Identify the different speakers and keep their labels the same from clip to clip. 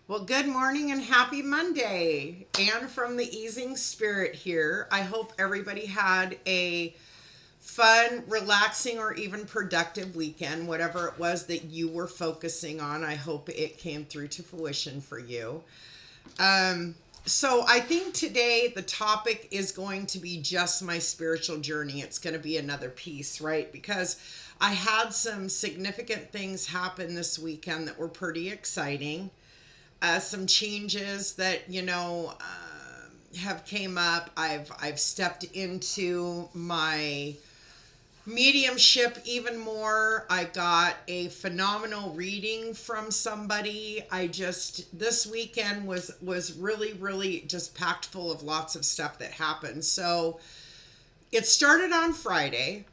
Speaker 1: Well, good morning and happy Monday. Anne from the Easing Spirit here. I hope everybody had a fun, relaxing, or even productive weekend, whatever it was that you were focusing on. I hope it came through to fruition for you. Um, so, I think today the topic is going to be just my spiritual journey. It's going to be another piece, right? Because I had some significant things happen this weekend that were pretty exciting, some changes that have came up. I've stepped into my mediumship even more. I got a phenomenal reading from somebody. I just This weekend was really just packed full of lots of stuff that happened. So it started on Friday.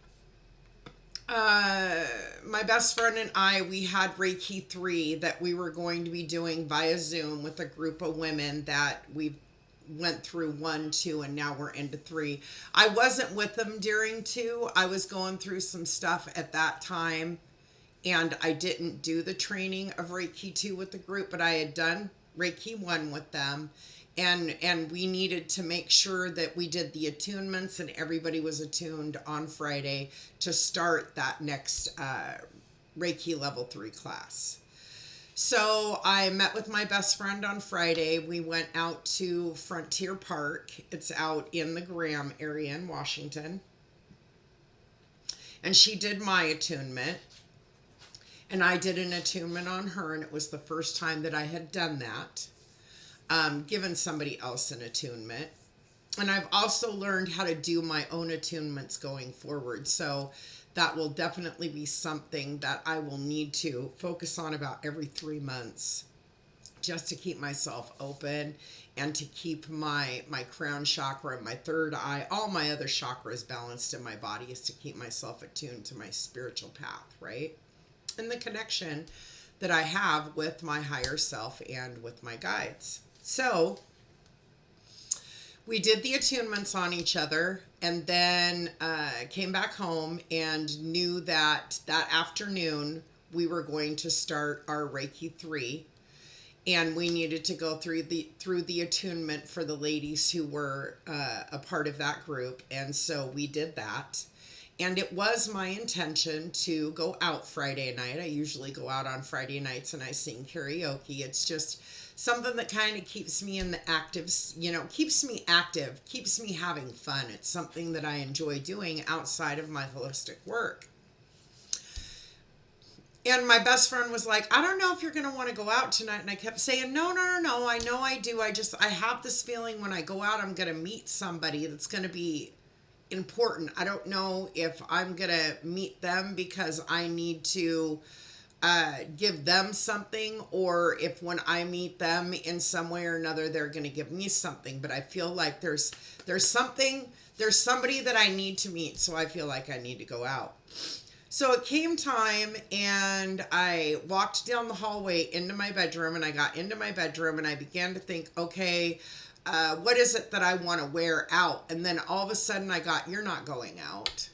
Speaker 1: uh my best friend and we had Reiki 3 that we were going to be doing via Zoom with a group of women that we went through 1, 2, and now we're into 3. I wasn't with them during 2. I was going through some stuff at that time, and I didn't do the training of Reiki 2 with the group, but I had done Reiki 1 with them. And we needed to make sure that we did the attunements and everybody was attuned on Friday to start that next Reiki level 3 class. So I met with my best friend on Friday. We went out to Frontier Park. It's out in the Graham area in Washington. And she did my attunement. And I did an attunement on her. And it was the first time that I had done that, given somebody else an attunement. And I've also learned how to do my own attunements going forward. So that will definitely be something that I will need to focus on about every 3 months, just to keep myself open and to keep my crown chakra and my third eye, all my other chakras balanced in my body, is to keep myself attuned to my spiritual path, right? And the connection that I have with my higher self and with my guides. So we did the attunements on each other, and then came back home and knew that that afternoon we were going to start our Reiki 3, and we needed to go through the attunement for the ladies who were a part of that group. And so we did that. And it was my intention to go out Friday night. I usually go out on Friday nights and I sing karaoke. It's just something that kind of keeps me in the active, keeps me active, keeps me having fun. It's something that I enjoy doing outside of my holistic work. And my best friend was like, I don't know if you're going to want to go out tonight. And I kept saying, no. I know I do. I have this feeling when I go out, I'm going to meet somebody that's going to be important. I don't know if I'm going to meet them because I need to give them something, or if when I meet them in some way or another, they're going to give me something. But I feel like there's somebody that I need to meet. So I feel like I need to go out. So it came time, and I walked down the hallway into my bedroom, and I got into my bedroom, and I began to think, okay, what is it that I want to wear out? And then all of a sudden I got, you're not going out.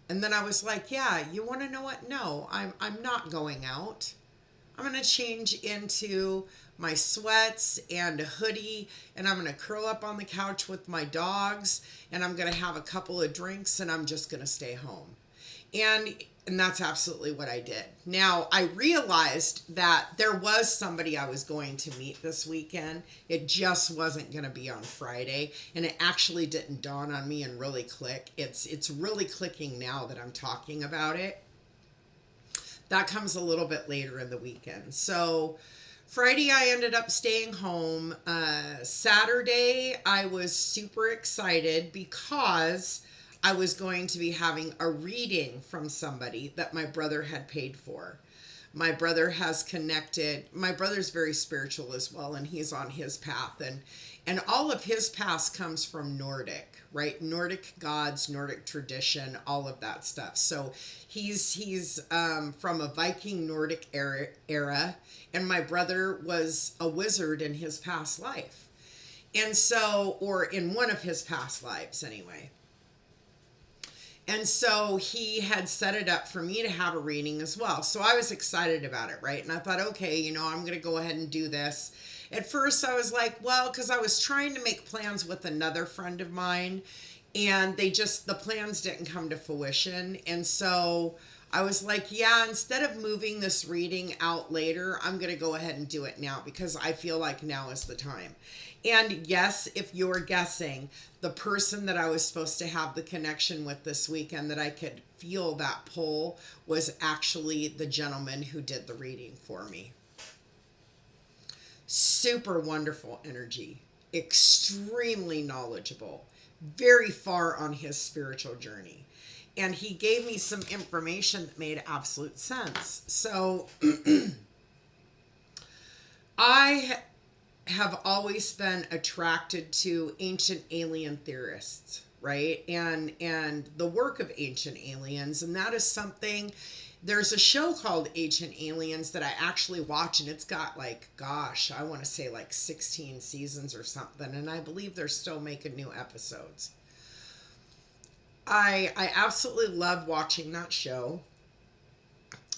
Speaker 1: And then I was like, yeah, you want to know what? No, I'm not going out. I'm going to change into my sweats and a hoodie, and I'm going to curl up on the couch with my dogs, and I'm going to have a couple of drinks, and I'm just going to stay home. And that's absolutely what I did. Now, I realized that there was somebody I was going to meet this weekend. It just wasn't going to be on Friday, and it actually didn't dawn on me and really click. It's really clicking now that I'm talking about it. That comes a little bit later in the weekend. So Friday, I ended up staying home. Saturday, I was super excited because I was going to be having a reading from somebody that my brother had paid for. My brother has connected. My brother's very spiritual as well, and he's on his path. And all of his past comes from Nordic, right? Nordic gods, Nordic tradition, all of that stuff. So he's from a Viking Nordic era, and my brother was a wizard in his past life. And so, or in one of his past lives anyway. And so he had set it up for me to have a reading as well. So I was excited about it, right? And I thought, okay, I'm going to go ahead and do this. At first, I was like, well, because I was trying to make plans with another friend of mine, and the plans didn't come to fruition. And so I was like, yeah, instead of moving this reading out later, I'm going to go ahead and do it now because I feel like now is the time. And yes, if you're guessing, the person that I was supposed to have the connection with this weekend that I could feel that pull was actually the gentleman who did the reading for me. Super wonderful energy, extremely knowledgeable, very far on his spiritual journey. And he gave me some information that made absolute sense. So I have always been attracted to ancient alien theorists, right? And the work of ancient aliens, and that is something. There's a show called Ancient Aliens that I actually watch, and it's got like, gosh, I want to say like 16 seasons or something, and I believe they're still making new episodes. I absolutely love watching that show,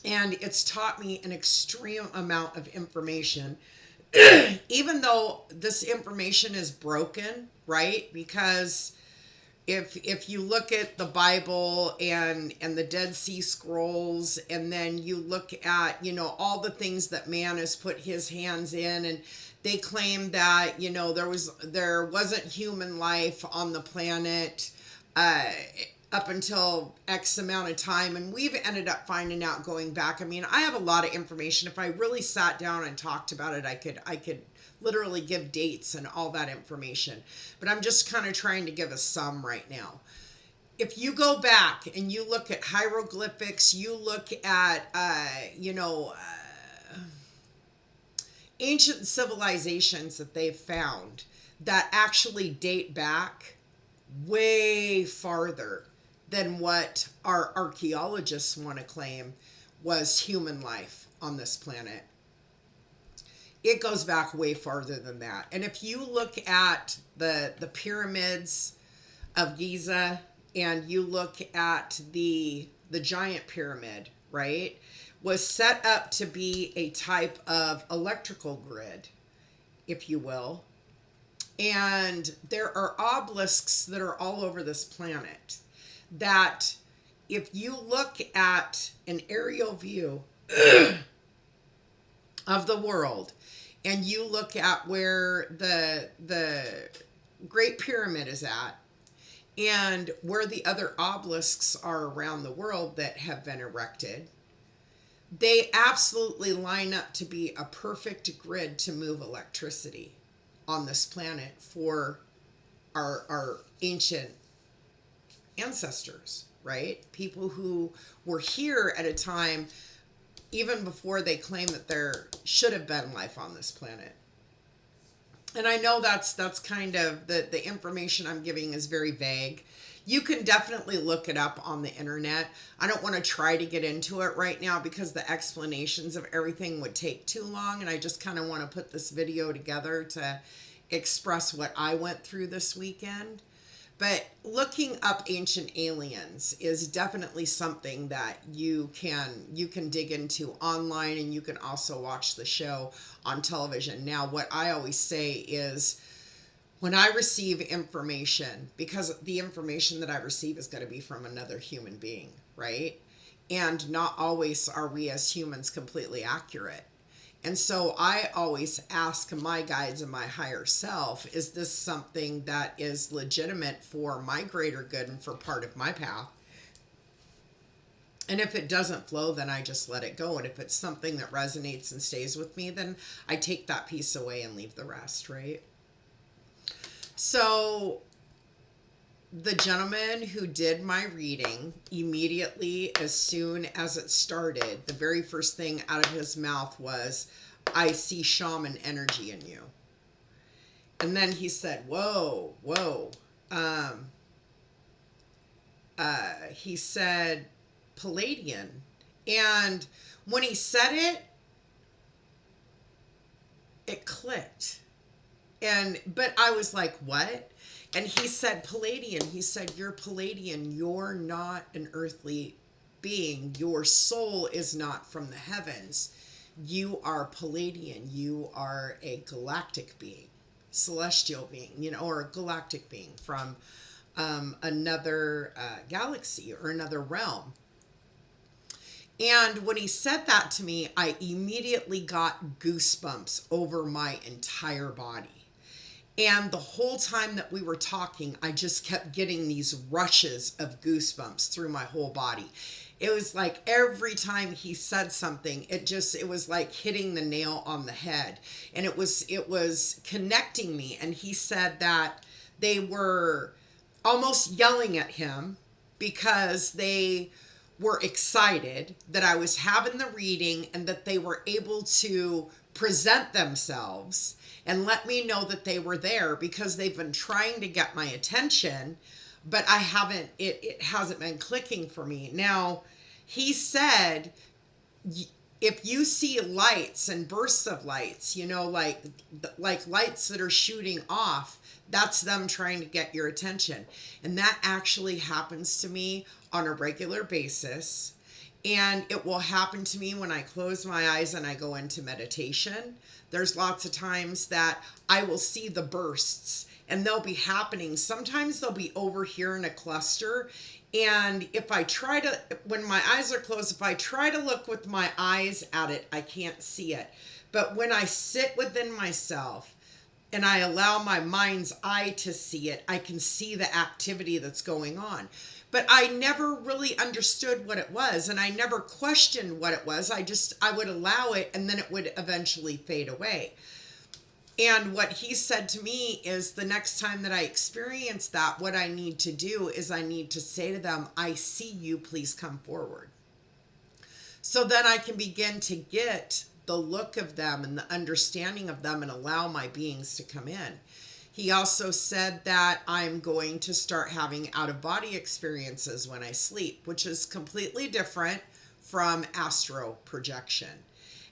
Speaker 1: and it's taught me an extreme amount of information. Even though this information is broken, right? Because if you look at the Bible and the Dead Sea Scrolls, and then you look at all the things that man has put his hands in, and they claim that there wasn't human life on the planet up until X amount of time, and we've ended up finding out going back. I mean, I have a lot of information. If I really sat down and talked about it, I could literally give dates and all that information. But I'm just kind of trying to give a sum right now. If you go back and you look at hieroglyphics, you look at ancient civilizations that they've found that actually date back way farther than what our archaeologists want to claim was human life on this planet. It goes back way farther than that. And if you look at the pyramids of Giza, and you look at the giant pyramid, right, was set up to be a type of electrical grid, if you will. And there are obelisks that are all over this planet that, if you look at an aerial view of the world, and you look at where the Great Pyramid is at, and where the other obelisks are around the world that have been erected, they absolutely line up to be a perfect grid to move electricity on this planet for our ancient ancestors, right? People who were here at a time even before they claim that there should have been life on this planet. And I know that's kind of the information I'm giving is very vague. You can definitely look it up on the internet. I don't want to try to get into it right now because the explanations of everything would take too long, and I just kind of want to put this video together to express what I went through this weekend. But looking up ancient aliens is definitely something that you can dig into online, and you can also watch the show on television. Now, what I always say is, when I receive information, because the information that I receive is going to be from another human being, right? And not always are we as humans completely accurate. And so I always ask my guides and my higher self, is this something that is legitimate for my greater good and for part of my path? And if it doesn't flow, then I just let it go. And if it's something that resonates and stays with me, then I take that piece away and leave the rest, right? So the gentleman who did my reading, immediately as soon as it started, the very first thing out of his mouth was, "I see shaman energy in you." And then he said, whoa. He said Palladian. And when he said it, it clicked. But I was like, what? And he said, Palladian, he said, you're Palladian. You're not an earthly being. Your soul is not from the heavens. You are Palladian. You are a galactic being, celestial being, or a galactic being from another galaxy or another realm. And when he said that to me, I immediately got goosebumps over my entire body. And the whole time that we were talking, I just kept getting these rushes of goosebumps through my whole body. It was like every time he said something, it was like hitting the nail on the head. And it was connecting me. And he said that they were almost yelling at him because they were excited that I was having the reading and that they were able to present themselves and let me know that they were there, because they've been trying to get my attention, but it hasn't been clicking for me. Now, he said, if you see lights and bursts of lights, like lights that are shooting off, that's them trying to get your attention. And that actually happens to me on a regular basis. And it will happen to me when I close my eyes and I go into meditation. There's lots of times that I will see the bursts and they'll be happening. Sometimes they'll be over here in a cluster. And if I try to, when my eyes are closed, if I try to look with my eyes at it, I can't see it. But when I sit within myself and I allow my mind's eye to see it, I can see the activity that's going on. But I never really understood what it was, and I never questioned what it was. I would allow it, and then it would eventually fade away. And what he said to me is, the next time that I experience that, what I need to do is I need to say to them, I see you, please come forward. So then I can begin to get the look of them and the understanding of them and allow my beings to come in. He also said that I'm going to start having out-of-body experiences when I sleep, which is completely different from astral projection.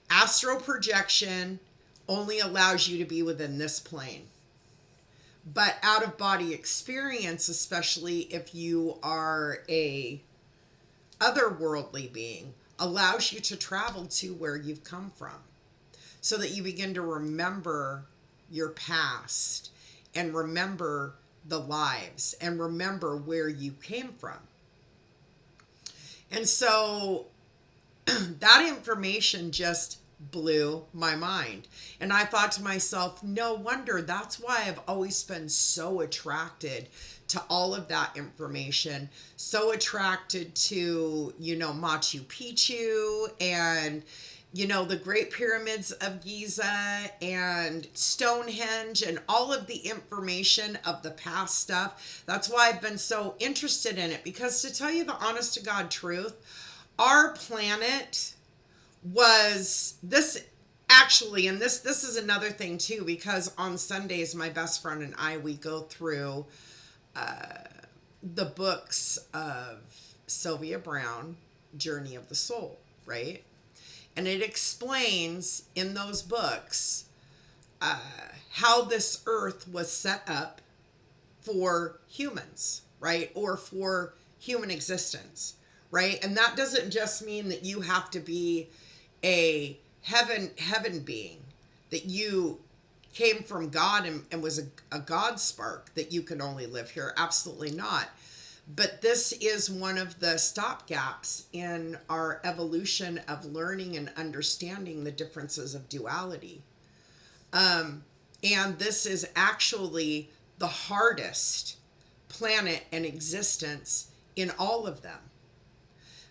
Speaker 1: Astral projection only allows you to be within this plane. But out-of-body experience, especially if you are a otherworldly being, allows you to travel to where you've come from, so that you begin to remember your past and remember the lives and remember where you came from. And so that information just blew my mind. And I thought to myself, no wonder, that's why I've always been so attracted to all of that information, so attracted to, Machu Picchu and the Great Pyramids of Giza and Stonehenge and all of the information of the past stuff. That's why I've been so interested in it, because to tell you the honest to God truth, our planet was this actually, and this is another thing too, because on Sundays, my best friend and I, we go through the books of Sylvia Browne, Journey of the Soul, right? And it explains in those books how this earth was set up for humans, right? Or for human existence, right? And that doesn't just mean that you have to be a heaven being, that you came from God and was a God spark, that you can only live here. Absolutely not. But this is one of the stopgaps in our evolution of learning and understanding the differences of duality. And this is actually the hardest planet in existence in all of them.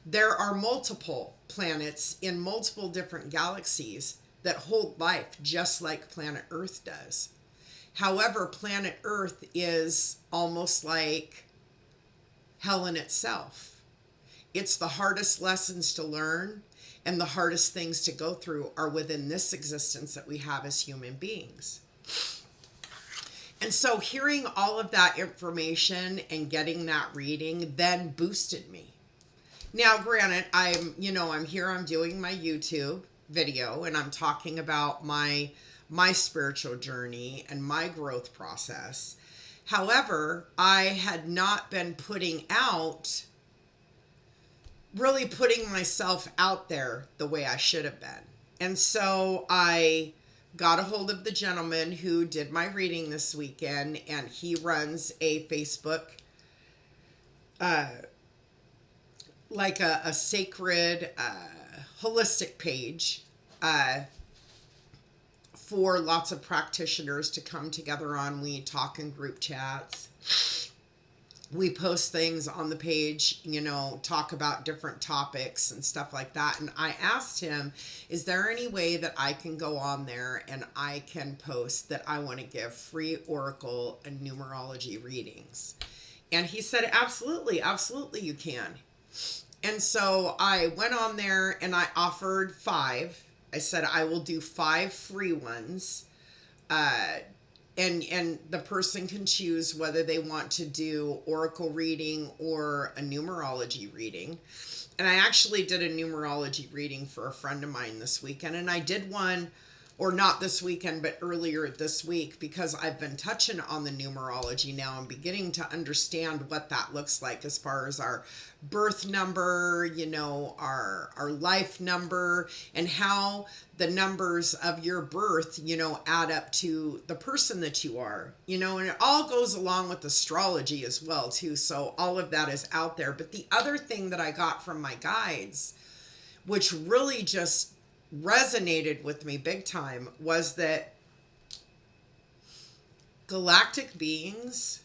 Speaker 1: There are multiple planets in multiple different galaxies that hold life just like planet Earth does. However, planet Earth is almost like hell in itself. It's the hardest lessons to learn, and the hardest things to go through are within this existence that we have as human beings. And so hearing all of that information and getting that reading then boosted me. Now, granted, I'm here, I'm doing my YouTube video, and I'm talking about my spiritual journey and my growth process. However, I had not been really putting myself out there the way I should have been. And so I got a hold of the gentleman who did my reading this weekend, and he runs a Facebook, uh, like a sacred, holistic page, uh, for lots of practitioners to come together on. We talk in group chats. We post things on the page, talk about different topics and stuff like that. And I asked him, is there any way that I can go on there and I can post that I want to give free oracle and numerology readings? And he said, absolutely, absolutely you can. And so I went on there and I offered 5. I said, I will do 5 free ones. And the person can choose whether they want to do oracle reading or a numerology reading. And I actually did a numerology reading for a friend of mine this weekend. And I did one, or not this weekend, but earlier this week, because I've been touching on the numerology now. I'm beginning to understand what that looks like as far as our birth number, our life number, and how the numbers of your birth, add up to the person that you are, and it all goes along with astrology as well, too. So all of that is out there. But the other thing that I got from my guides, which really just resonated with me big time, was that galactic beings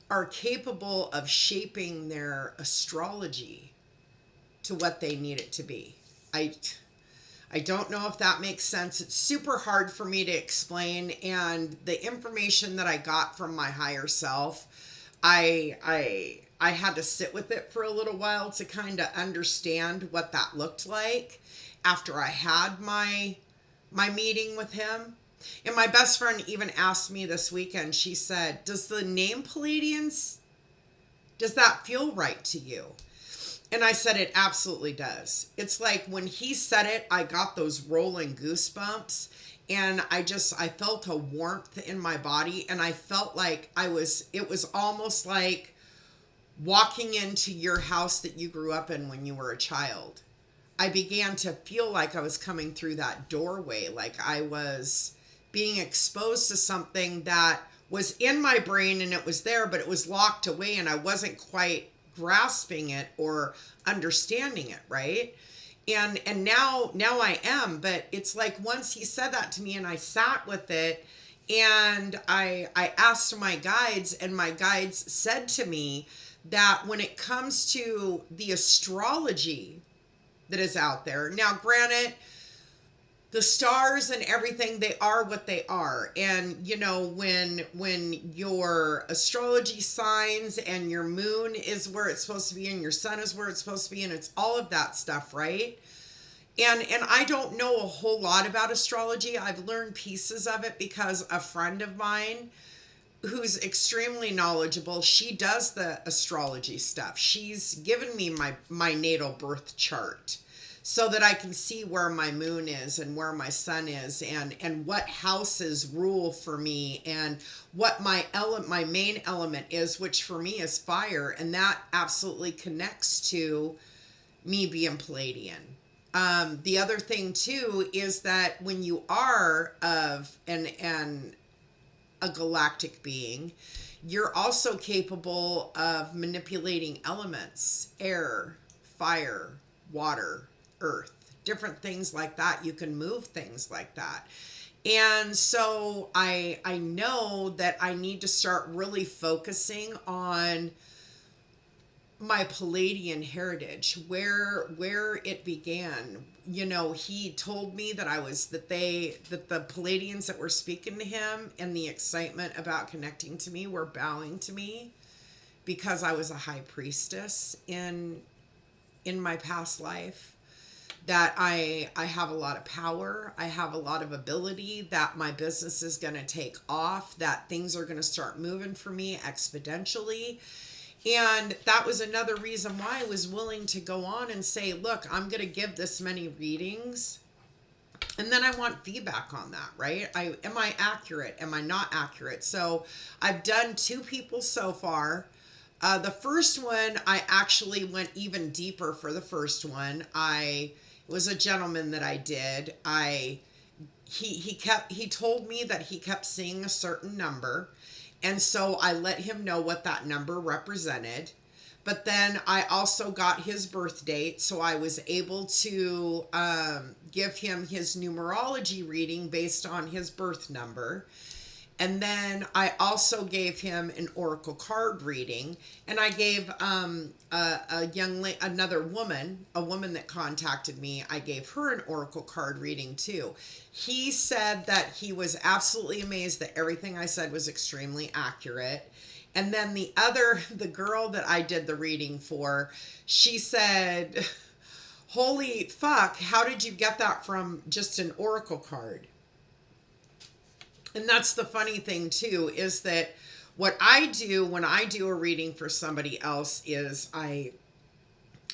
Speaker 1: are capable of shaping their astrology to what they need it to be. I don't know if that makes sense. It's super hard for me to explain, and the information that I got from my higher self, I had to sit with it for a little while to kind of understand what that looked like after I had my meeting with him. And my best friend even asked me this weekend, she said, does the name Pleiadians, does that feel right to you? And I said, it absolutely does. It's like when he said it, I got those rolling goosebumps, and I felt a warmth in my body, and I felt like it was almost like walking into your house that you grew up in when you were a child. I began to feel like I was coming through that doorway, like I was being exposed to something that was in my brain and it was there, but it was locked away and I wasn't quite grasping it or understanding it, right? And now I am. But it's like once he said that to me and I sat with it, and I asked my guides, and my guides said to me that when it comes to the astrology that is out there, now granted, the stars and everything, they are what they are. And when your astrology signs and your moon is where it's supposed to be and your sun is where it's supposed to be, and it's all of that stuff, right? And I don't know a whole lot about astrology. I've learned pieces of it because a friend of mine who's extremely knowledgeable, she does the astrology stuff. She's given me my natal birth chart, so that I can see where my moon is and where my sun is, and what houses rule for me, and what my main element is, which for me is fire, and that absolutely connects to me being Pleiadian. The other thing too is that when you are of a galactic being, you're also capable of manipulating elements: air, fire, water, earth, different things like that. You can move things like that. And so I know that I need to start really focusing on my Pleiadian heritage, where it began. He told me that the Pleiadians that were speaking to him and the excitement about connecting to me were bowing to me because I was a high priestess in my past life. That I have a lot of power, I have a lot of ability, that my business is going to take off, that things are going to start moving for me exponentially. And that was another reason why I was willing to go on and say, look, I'm going to give this many readings And then I want feedback on that, right? Am I accurate? Am I not accurate? So I've done 2 people so far. The first one, I actually went even deeper for the first one. It was a gentleman that I did. He told me that he kept seeing a certain number, and so I let him know what that number represented. But then I also got his birth date, so I was able to give him his numerology reading based on his birth number. And then I also gave him an oracle card reading, and I gave another woman, a woman that contacted me, I gave her an oracle card reading too. He said that he was absolutely amazed that everything I said was extremely accurate. And then the girl that I did the reading for, she said, "Holy fuck, how did you get that from just an oracle card?" And that's the funny thing too, is that what I do when I do a reading for somebody else is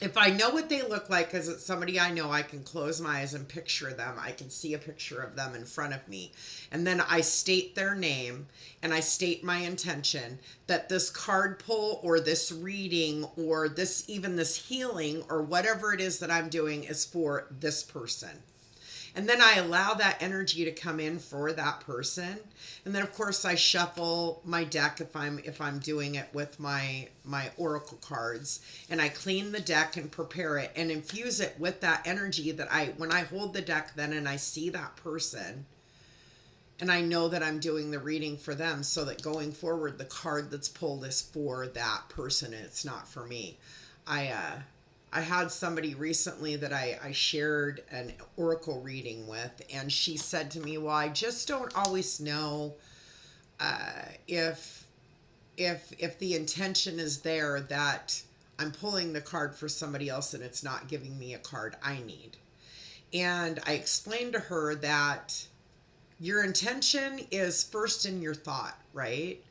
Speaker 1: if I know what they look like, because it's somebody I know, I can close my eyes and picture them. I can see a picture of them in front of me. And then I state their name and I state my intention that this card pull or this reading or even this healing or whatever it is that I'm doing is for this person. And then I allow that energy to come in for that person. And then of course I shuffle my deck if I'm doing it with my oracle cards, and I clean the deck and prepare it and infuse it with that energy that when I hold the deck then and I see that person and I know that I'm doing the reading for them, so that going forward the card that's pulled is for that person and it's not for me. I had somebody recently that I shared an oracle reading with, and she said to me, "Well, I just don't always know if the intention is there that I'm pulling the card for somebody else and it's not giving me a card I need." And I explained to her that your intention is first in your thought, right?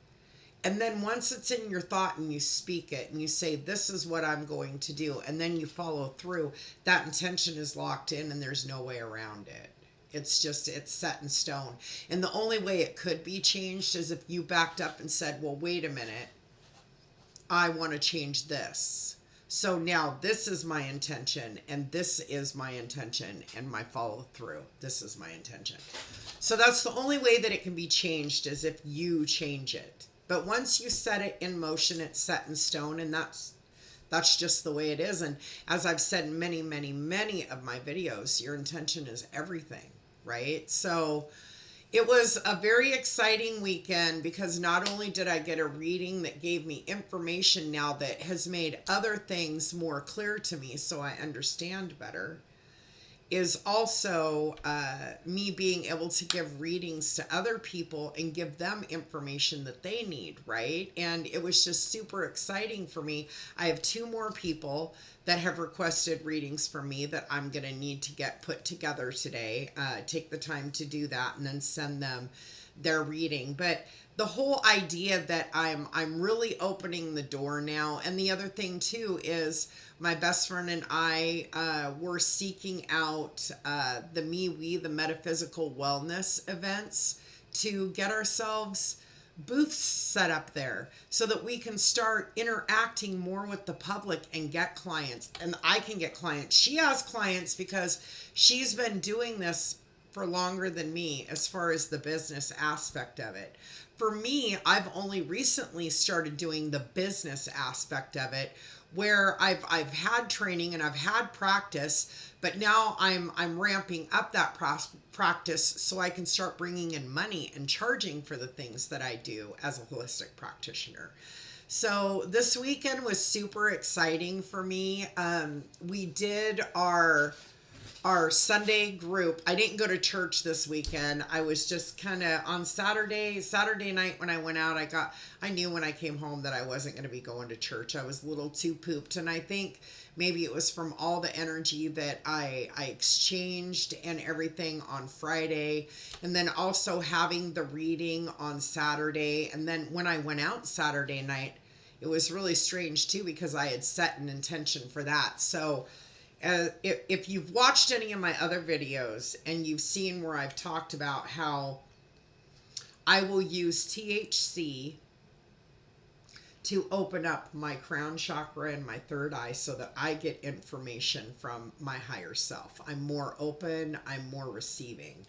Speaker 1: And then once it's in your thought and you speak it and you say, "This is what I'm going to do," and then you follow through, that intention is locked in and there's no way around it. It's set in stone. And the only way it could be changed is if you backed up and said, "Well, wait a minute, I want to change this. So now this is my intention and this is my intention and my follow through. This is my intention." So that's the only way that it can be changed, is if you change it. But once you set it in motion, it's set in stone, and that's just the way it is. And as I've said in many, many, many of my videos, your intention is everything, right? So it was a very exciting weekend, because not only did I get a reading that gave me information now that has made other things more clear to me so I understand better, is also me being able to give readings to other people and give them information that they need, right? And it was just super exciting for me. I have 2 more people that have requested readings from me that I'm going to need to get put together today. Take the time to do that and then send them their reading. But the whole idea that I'm really opening the door now. And the other thing too is my best friend and I were seeking out the the metaphysical wellness events, to get ourselves booths set up there so that we can start interacting more with the public and get clients. And I can get clients. She has clients because she's been doing this for longer than me as far as the business aspect of it. For me, I've only recently started doing the business aspect of it, where I've had training and I've had practice, but now I'm ramping up that practice so I can start bringing in money and charging for the things that I do as a holistic practitioner. So this weekend was super exciting for me. We did our Sunday group. I didn't go to church this weekend. I was just kind of on Saturday night when I went out, I knew when I came home that I wasn't going to be going to church. I was a little too pooped, and I think maybe it was from all the energy that I exchanged and everything on Friday, and then also having the reading on Saturday. And then when I went out Saturday night, it was really strange too, because I had set an intention for that. So If you've watched any of my other videos and you've seen where I've talked about how I will use THC to open up my crown chakra and my third eye so that I get information from my higher self. I'm more open, I'm more receiving.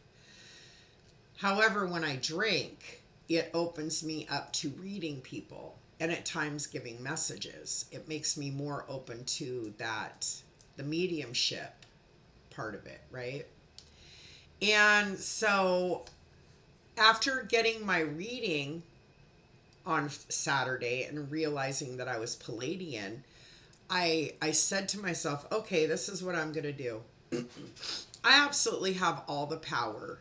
Speaker 1: However, when I drink, it opens me up to reading people and at times giving messages. It makes me more open to that, the mediumship part of it, right? And so after getting my reading on Saturday and realizing that I was Palladian, I said to myself, okay, this is what I'm going to do. I absolutely have all the power.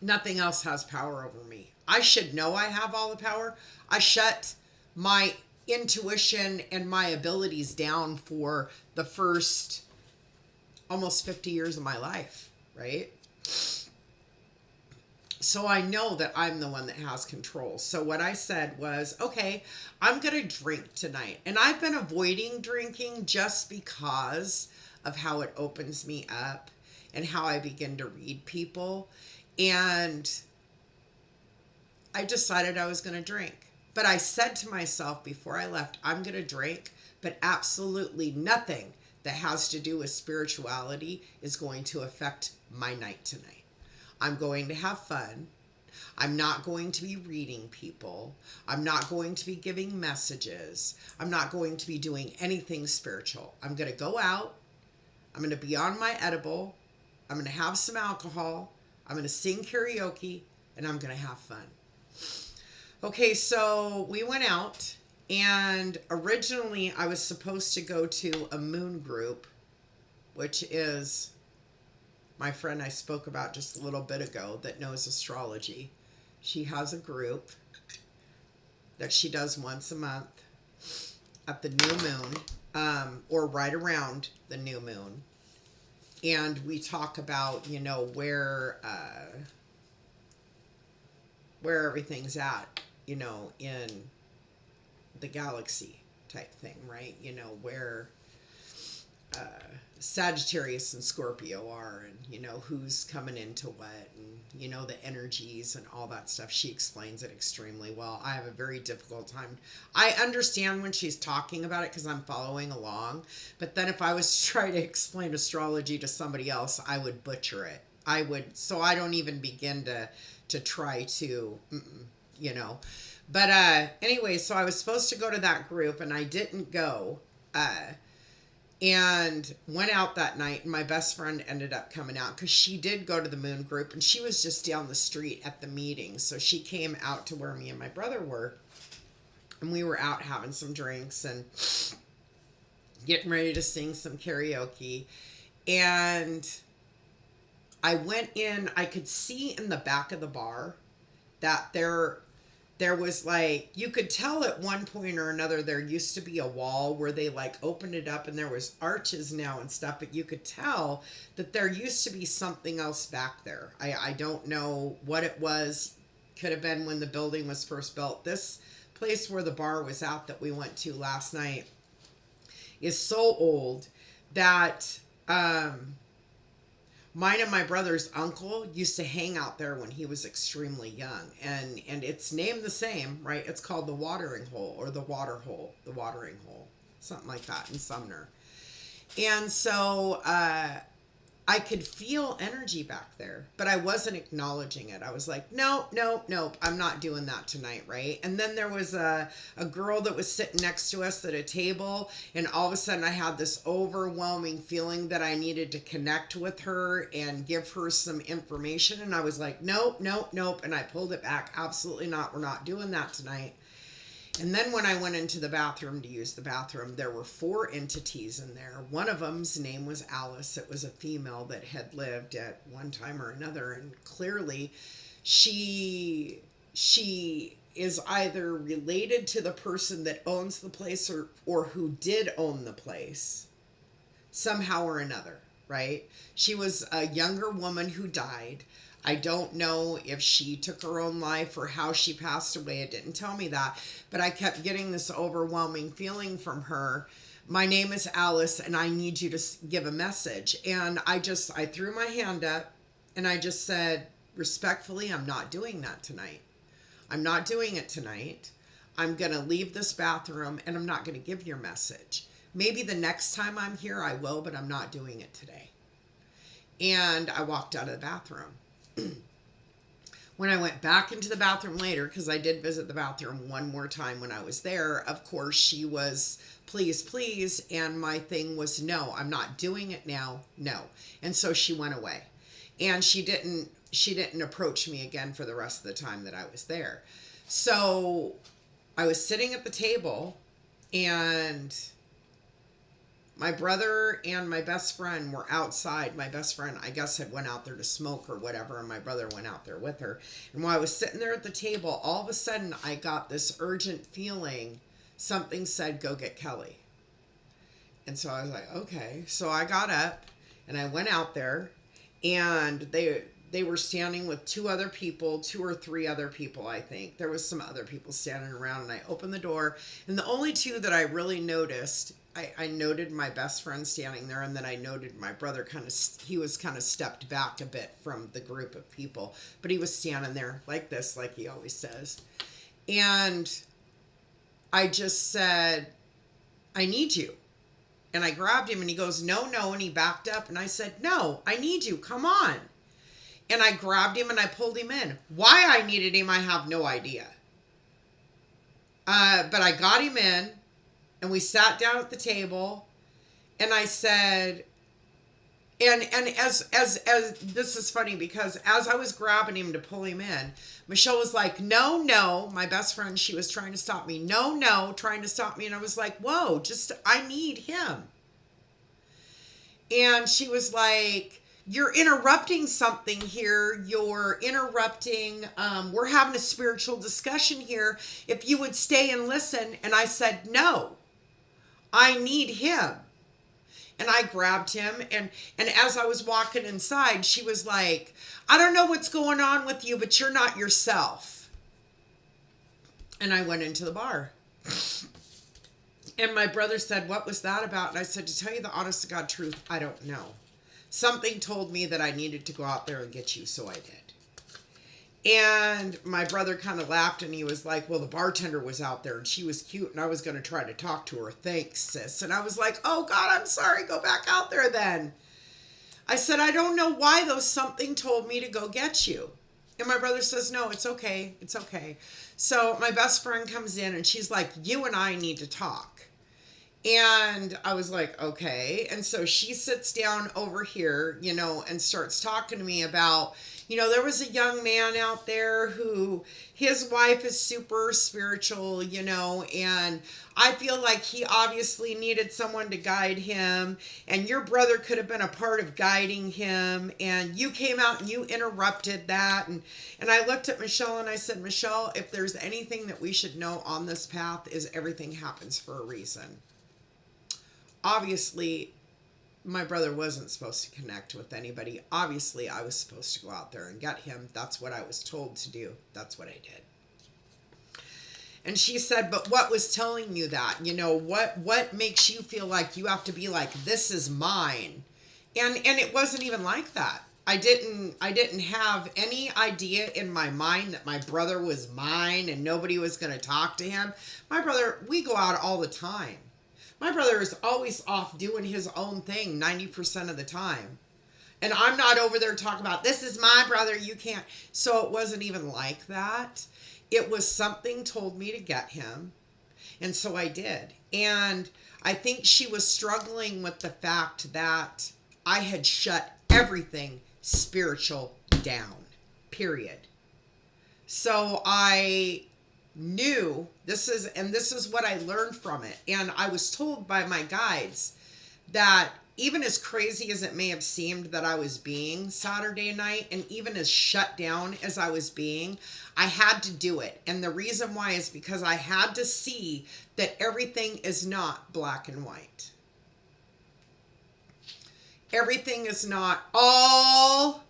Speaker 1: Nothing else has power over me. I should know I have all the power. I shut my intuition and my abilities down for the first almost 50 years of my life, right? So I know that I'm the one that has control. So what I said was, okay, I'm going to drink tonight. And I've been avoiding drinking just because of how it opens me up and how I begin to read people. And I decided I was going to drink. But I said to myself before I left, I'm going to drink, but absolutely nothing that has to do with spirituality is going to affect my night tonight. I'm going to have fun. I'm not going to be reading people. I'm not going to be giving messages. I'm not going to be doing anything spiritual. I'm going to go out. I'm going to be on my edible. I'm going to have some alcohol. I'm going to sing karaoke, and I'm going to have fun. Okay, so we went out, and originally I was supposed to go to a moon group, which is my friend I spoke about just a little bit ago that knows astrology. She has a group that she does once a month at the new moon, or right around the new moon. And we talk about, where everything's at, in the galaxy type thing, right? Where Sagittarius and Scorpio are, and who's coming into what, and the energies and all that stuff. She explains it extremely well. I have a very difficult time. I understand when she's talking about it because I'm following along, but then if I was to try to explain astrology to somebody else, I would butcher it. So I don't even begin to try to, But anyway, so I was supposed to go to that group and I didn't go. And went out that night, and my best friend ended up coming out because she did go to the moon group, and she was just down the street at the meeting. So she came out to where me and my brother were, and we were out having some drinks and getting ready to sing some karaoke. And I went in, I could see in the back of the bar that there was you could tell at one point or another there used to be a wall where they opened it up and there was arches now and stuff, but you could tell that there used to be something else back there. I don't know what it was. Could have been when the building was first built. This place where the bar was at that we went to last night is so old that mine and my brother's uncle used to hang out there when he was extremely young. And it's named the same, right? It's called the Watering Hole or the Water Hole, the Watering Hole, something like that in Sumner. And so I could feel energy back there, but I wasn't acknowledging it. I was like, nope, I'm not doing that tonight, right? And then there was a girl that was sitting next to us at a table, and all of a sudden I had this overwhelming feeling that I needed to connect with her and give her some information, and I was like, nope, and I pulled it back. Absolutely not. We're not doing that tonight. And then when I went into the bathroom to use the bathroom, there were 4 entities in there. One of them's name was Alice. It was a female that had lived at one time or another. And clearly she is either related to the person that owns the place or who did own the place somehow or another, right? She was a younger woman who died. I don't know if she took her own life or how she passed away. It didn't tell me that, but I kept getting this overwhelming feeling from her. my name is Alice and I need you to give a message. And I threw my hand up and I just said, respectfully, I'm not doing that tonight. I'm not doing it tonight. I'm going to leave this bathroom and I'm not going to give your message. Maybe the next time I'm here I will, but I'm not doing it today. And I walked out of the bathroom. When I went back into the bathroom later, because I did visit the bathroom one more time when I was there, of course, she was, please, please. And my thing was, no, I'm not doing it now. No. And so she went away. And she didn't approach me again for the rest of the time that I was there. So I was sitting at the table and my brother and my best friend were outside. My best friend, I guess, had went out there to smoke or whatever, and my brother went out there with her. And while I was sitting there at the table, all of a sudden, I got this urgent feeling. Something said, go get Kelly. And so I was like, okay. So I got up, and I went out there, and they were standing with two or three other people, I think. There was some other people standing around, and I opened the door, and the only two that I really noticed, I noted my best friend standing there, and then I noted my brother he was kind of stepped back a bit from the group of people, but he was standing there like this, like he always does. And I just said, I need you. And I grabbed him, and he goes, no, and he backed up, and I said, no, I need you, come on. And I grabbed him and I pulled him in. Why I needed him, I have no idea. But I got him in. And we sat down at the table, and I said, and as this is funny because as I was grabbing him to pull him in, Michelle was like, no, my best friend, she was trying to stop me. No, trying to stop me. And I was like, whoa, I need him. And she was like, you're interrupting something here. You're interrupting. We're having a spiritual discussion here. If you would stay and listen. And I said, no. I need him. And I grabbed him. And as I was walking inside, she was like, I don't know what's going on with you, but you're not yourself. And I went into the bar. And my brother said, what was that about? And I said, to tell you the honest to God truth, I don't know. Something told me that I needed to go out there and get you, so I did. And my brother kind of laughed and he was like, well, the bartender was out there and she was cute and I was going to try to talk to her. Thanks, sis. And I was like, oh God, I'm sorry. Go back out there then. I said, I don't know why though. Something told me to go get you. And my brother says, no, it's okay. It's okay. So my best friend comes in and she's like, you and I need to talk. And I was like, okay. And so she sits down over here, and starts talking to me about, there was a young man out there who his wife is super spiritual, and I feel like he obviously needed someone to guide him, and your brother could have been a part of guiding him, and you came out and you interrupted that. And I looked at Michelle and I said, Michelle, if there's anything that we should know on this path is everything happens for a reason. Obviously, my brother wasn't supposed to connect with anybody. Obviously, I was supposed to go out there and get him. That's what I was told to do. That's what I did. And she said, but what was telling you that? What makes you feel like you have to be like, this is mine? And it wasn't even like that. I didn't have any idea in my mind that my brother was mine and nobody was going to talk to him. My brother, we go out all the time. My brother is always off doing his own thing 90% of the time. And I'm not over there talking about, this is my brother, you can't. So it wasn't even like that. It was something told me to get him. And so I did. And I think she was struggling with the fact that I had shut everything spiritual down, period. So I knew this is what I learned from it. And I was told by my guides that even as crazy as it may have seemed that I was being Saturday night, and even as shut down as I was being, I had to do it. And the reason why is because I had to see that everything is not black and white. Everything is not all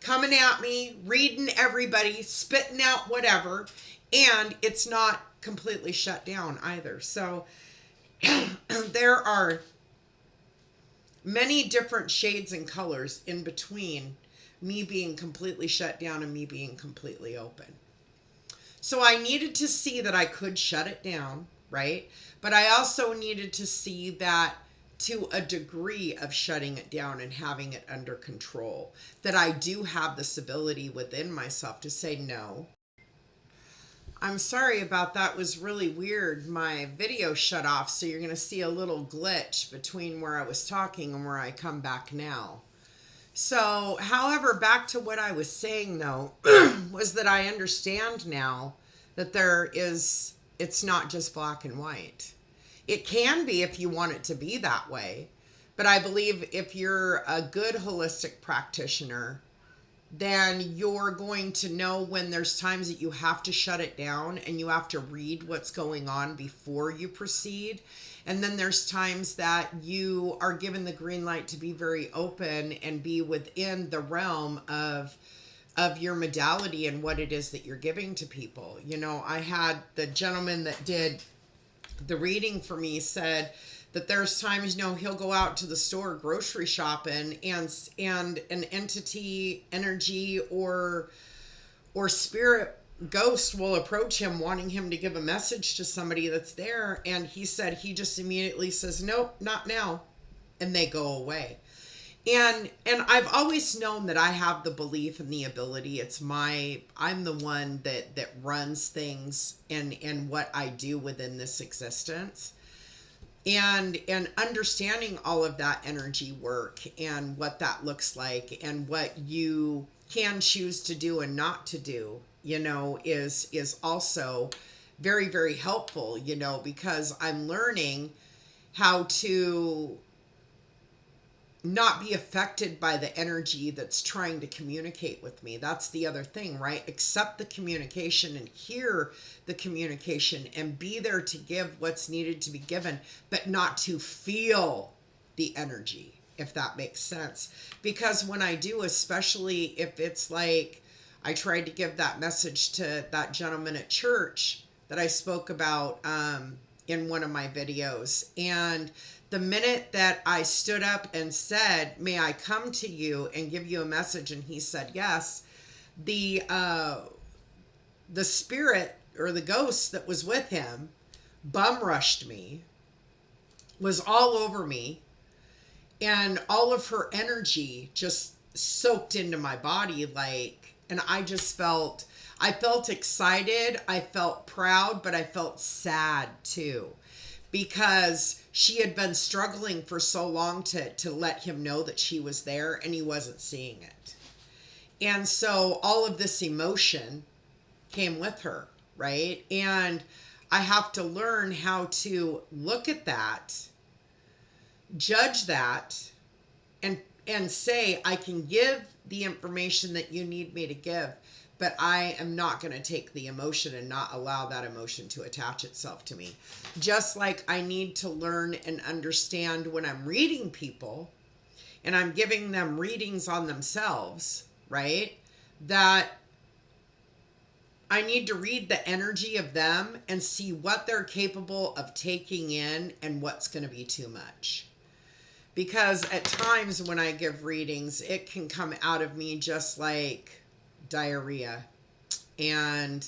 Speaker 1: coming at me, reading everybody, spitting out whatever. And it's not completely shut down either. So there are many different shades and colors in between me being completely shut down and me being completely open. So I needed to see that I could shut it down, right? But I also needed to see that to a degree of shutting it down and having it under control, that I do have this ability within myself to say no. I'm sorry about that. It was really weird. My video shut off, so you're going to see a little glitch between where I was talking and where I come back now. So, however, back to what I was saying though, was that I understand now that it's not just black and white. It can be if you want it to be that way. But I believe if you're a good holistic practitioner, then you're going to know when there's times that you have to shut it down and you have to read what's going on before you proceed. And then there's times that you are given the green light to be very open and be within the realm of your modality and what it is that you're giving to people. You know, I had the gentleman that did the reading for me said that there's times, you know, he'll go out to the store grocery shopping and an entity, energy, or spirit ghost will approach him wanting him to give a message to somebody that's there, and he said he just immediately says nope, not now, and they go away. And I've always known that I have the belief and the ability. I'm the one that runs things and what I do within this existence. And understanding all of that energy work and what that looks like and what you can choose to do and not to do, you know, is also very, very helpful, you know, because I'm learning how to not be affected by the energy that's trying to communicate with me. That's the other thing, right? Accept the communication and hear the communication and be there to give what's needed to be given, but not to feel the energy, if that makes sense. Because when I do, especially if it's like I tried to give that message to that gentleman at church that I spoke about in one of my videos, and the minute that I stood up and said, may I come to you and give you a message? And he said, yes. The spirit or the ghost that was with him bum rushed me, was all over me, and all of her energy just soaked into my body. And I felt excited. I felt proud, but I felt sad too, because she had been struggling for so long to let him know that she was there, and he wasn't seeing it. And so all of this emotion came with her, right? And I have to learn how to look at that, judge that, and say, I can give the information that you need me to give, but I am not going to take the emotion and not allow that emotion to attach itself to me. Just like I need to learn and understand when I'm reading people and I'm giving them readings on themselves, right? That I need to read the energy of them and see what they're capable of taking in and what's going to be too much. Because at times when I give readings, it can come out of me just like diarrhea, and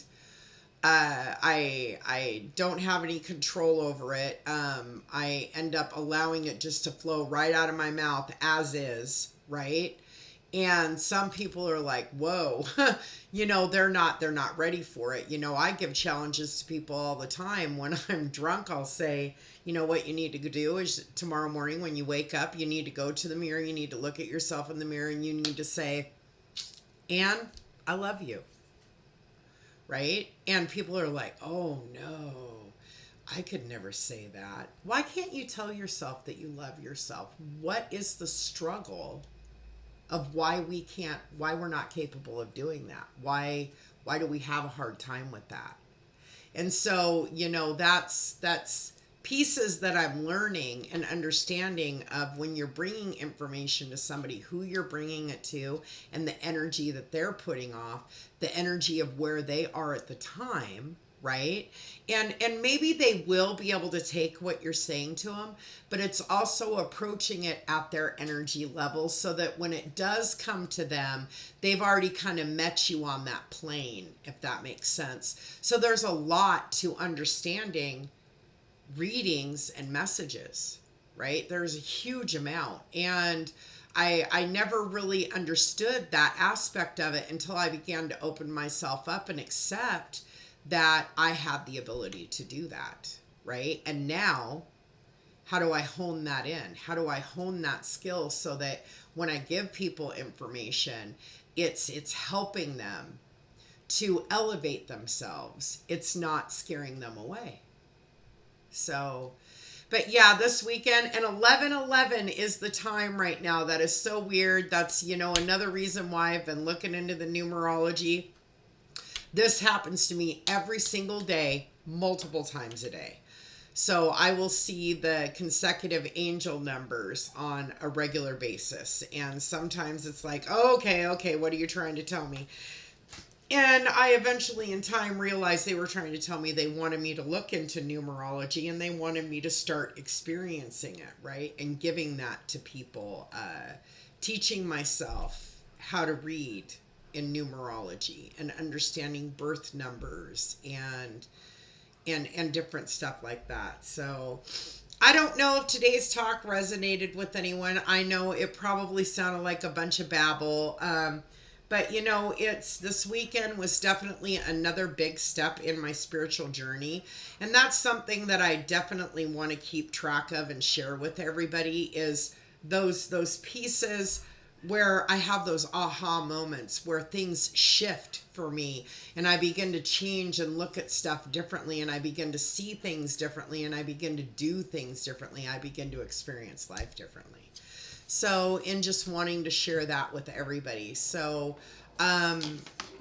Speaker 1: I don't have any control over it. I end up allowing it just to flow right out of my mouth as is, right? And some people are like, whoa, you know, they're not ready for it. You know, I give challenges to people all the time. When I'm drunk, I'll say, you know, what you need to do is tomorrow morning when you wake up, you need to go to the mirror, you need to look at yourself in the mirror, and you need to say, Anne, I love you. Right? And people are like, oh no, I could never say that. Why can't you tell yourself that you love yourself? What is the struggle of why we're not capable of doing that? Why do we have a hard time with that? And so, you know, that's pieces that I'm learning and understanding of when you're bringing information to somebody, who you're bringing it to, and the energy that they're putting off, the energy of where they are at the time, right? And maybe they will be able to take what you're saying to them, but it's also approaching it at their energy level so that when it does come to them, they've already kind of met you on that plane, if that makes sense. So there's a lot to understanding readings and messages, right? There's a huge amount. And I never really understood that aspect of it until I began to open myself up and accept that I had the ability to do that, right? And now, how do I hone that in? How do I hone that skill so that when I give people information, it's helping them to elevate themselves. It's not scaring them away. So, but yeah, this weekend, and 11/11 is the time right now. That is so weird. That's, another reason why I've been looking into the numerology. This happens to me every single day, multiple times a day. So I will see the consecutive angel numbers on a regular basis. And sometimes it's like, oh, okay, what are you trying to tell me? And I eventually in time realized they were trying to tell me they wanted me to look into numerology and they wanted me to start experiencing it, right? And giving that to people, teaching myself how to read in numerology and understanding birth numbers and different stuff like that. So I don't know if today's talk resonated with anyone. I know it probably sounded like a bunch of babble. But it's this weekend was definitely another big step in my spiritual journey. And that's something that I definitely want to keep track of and share with everybody is those pieces where I have those aha moments where things shift for me and I begin to change and look at stuff differently and I begin to see things differently and I begin to do things differently. I begin to experience life differently. So, in just wanting to share that with everybody. So,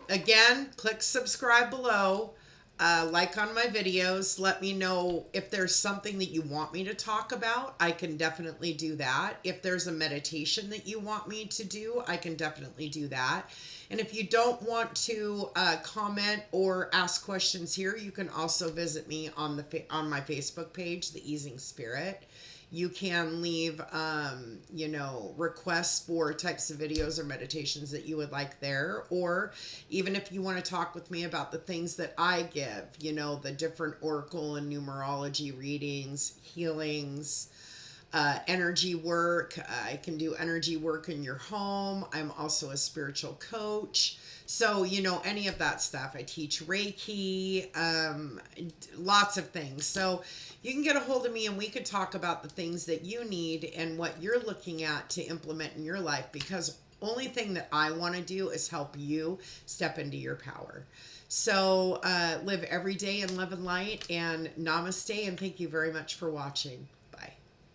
Speaker 1: again, click subscribe below, like on my videos. Let me know if there's something that you want me to talk about. I can definitely do that. If there's a meditation that you want me to do, I can definitely do that. And if you don't want to comment or ask questions here, you can also visit me on on my Facebook page, The Easing Spirit. You can leave, requests for types of videos or meditations that you would like there. Or even if you want to talk with me about the things that I give, the different oracle and numerology readings, healings, energy work. I can do energy work in your home. I'm also a spiritual coach. So, any of that stuff. I teach Reiki, lots of things. So you can get a hold of me and we could talk about the things that you need and what you're looking at to implement in your life, because only thing that I want to do is help you step into your power. So live every day in love and light, and namaste, and thank you very much for watching.